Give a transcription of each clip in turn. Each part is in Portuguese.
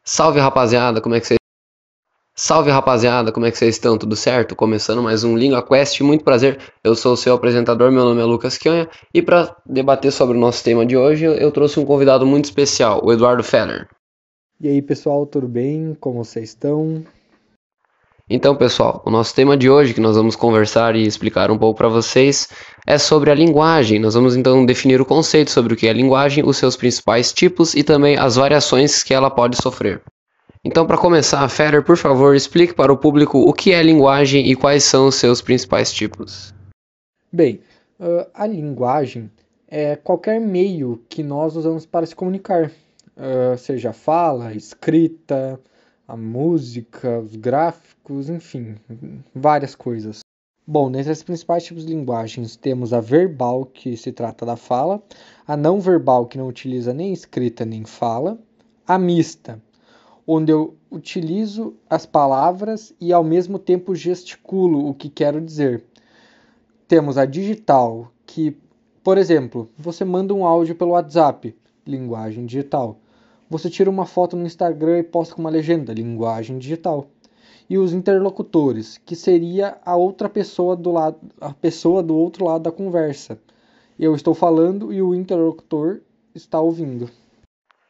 Salve rapaziada, como é que vocês estão? Tudo certo? Começando mais um Língua Quest, muito prazer. Eu sou o seu apresentador, meu nome é Lucas Kionha e para debater sobre o nosso tema de hoje, eu trouxe um convidado muito especial, o Eduardo Feller. E aí, pessoal, tudo bem? Como vocês estão? Então, pessoal, o nosso tema de hoje, que nós vamos conversar e explicar um pouco para vocês, é sobre a linguagem. Nós vamos então definir o conceito sobre o que é a linguagem, os seus principais tipos e também as variações que ela pode sofrer. Então, para começar, Feller, por favor, explique para o público o que é linguagem e quais são os seus principais tipos. Bem, a linguagem é qualquer meio que nós usamos para se comunicar, seja a fala, a escrita, a música, os gráficos, enfim, várias coisas. Bom, dentre os principais tipos de linguagens temos a verbal, que se trata da fala, a não verbal, que não utiliza nem escrita nem fala, a mista, onde eu utilizo as palavras e ao mesmo tempo gesticulo o que quero dizer. Temos a digital, que, por exemplo, você manda um áudio pelo WhatsApp, linguagem digital. Você tira uma foto no Instagram e posta com uma legenda, linguagem digital. E os interlocutores, que seria a outra pessoa a pessoa do outro lado da conversa. Eu estou falando e o interlocutor está ouvindo.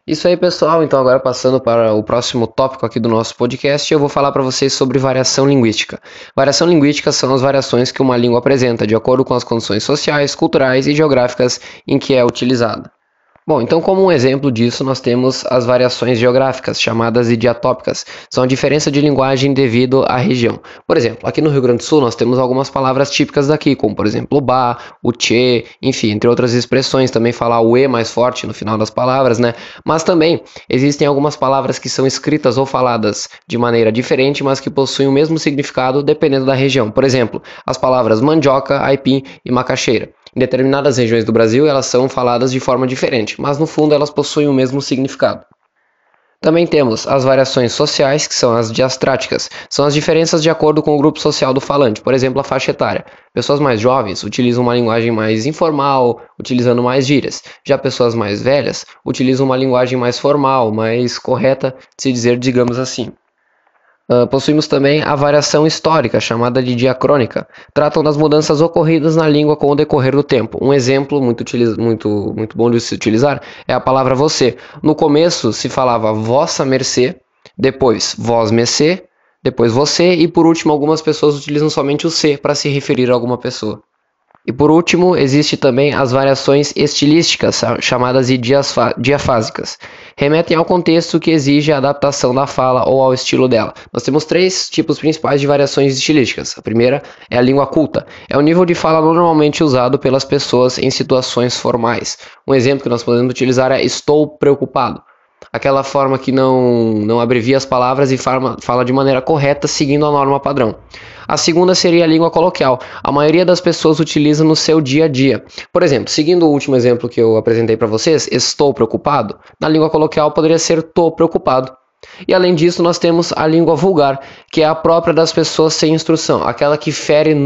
Isso aí, pessoal. Então, agora passando para o próximo tópico aqui do nosso podcast, eu vou falar para vocês sobre variação linguística. Variação linguística são as variações que uma língua apresenta, de acordo com as condições sociais, culturais e geográficas em que é utilizada. Bom, então como um exemplo disso, nós temos as variações geográficas, chamadas idiotópicas. São a diferença de linguagem devido à região. Por exemplo, aqui no Rio Grande do Sul nós temos algumas palavras típicas daqui, como por exemplo o ba, o tchê, enfim, entre outras expressões. Também falar o e mais forte no final das palavras, né? Mas também existem algumas palavras que são escritas ou faladas de maneira diferente, mas que possuem o mesmo significado dependendo da região. Por exemplo, as palavras mandioca, aipim e macaxeira. Em determinadas regiões do Brasil, elas são faladas de forma diferente, mas no fundo elas possuem o mesmo significado. Também temos as variações sociais, que são as diastráticas. São as diferenças de acordo com o grupo social do falante, por exemplo, a faixa etária. Pessoas mais jovens utilizam uma linguagem mais informal, utilizando mais gírias. Já pessoas mais velhas utilizam uma linguagem mais formal, mais correta de se dizer, digamos assim. Possuímos também a variação histórica, chamada de diacrônica. Tratam das mudanças ocorridas na língua com o decorrer do tempo. Um exemplo muito bom de se utilizar é a palavra você. No começo se falava vossa mercê, depois vós mercê, depois você e por último algumas pessoas utilizam somente o se para se referir a alguma pessoa. E por último, existe também as variações estilísticas, chamadas de diafásicas. Remetem ao contexto que exige a adaptação da fala ou ao estilo dela. Nós temos três tipos principais de variações estilísticas. A primeira é a língua culta. É o nível de fala normalmente usado pelas pessoas em situações formais. Um exemplo que nós podemos utilizar é estou preocupado. Aquela forma que não abrevia as palavras e fala de maneira correta, seguindo a norma padrão. A segunda seria a língua coloquial. A maioria das pessoas utiliza no seu dia a dia. Por exemplo, seguindo o último exemplo que eu apresentei para vocês, estou preocupado, na língua coloquial poderia ser tô preocupado. E além disso, nós temos a língua vulgar, que é a própria das pessoas sem instrução, aquela que fere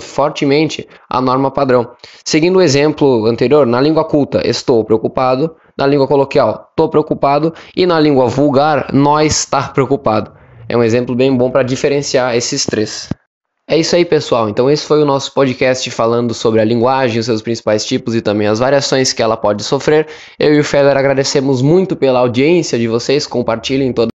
fortemente a norma padrão. Seguindo o exemplo anterior, na língua culta, estou preocupado, na língua coloquial, estou preocupado, e na língua vulgar, nós estar preocupado. É um exemplo bem bom para diferenciar esses três. É isso aí, pessoal. Então esse foi o nosso podcast falando sobre a linguagem, os seus principais tipos e também as variações que ela pode sofrer. Eu e o Feller agradecemos muito pela audiência de vocês. Compartilhem todas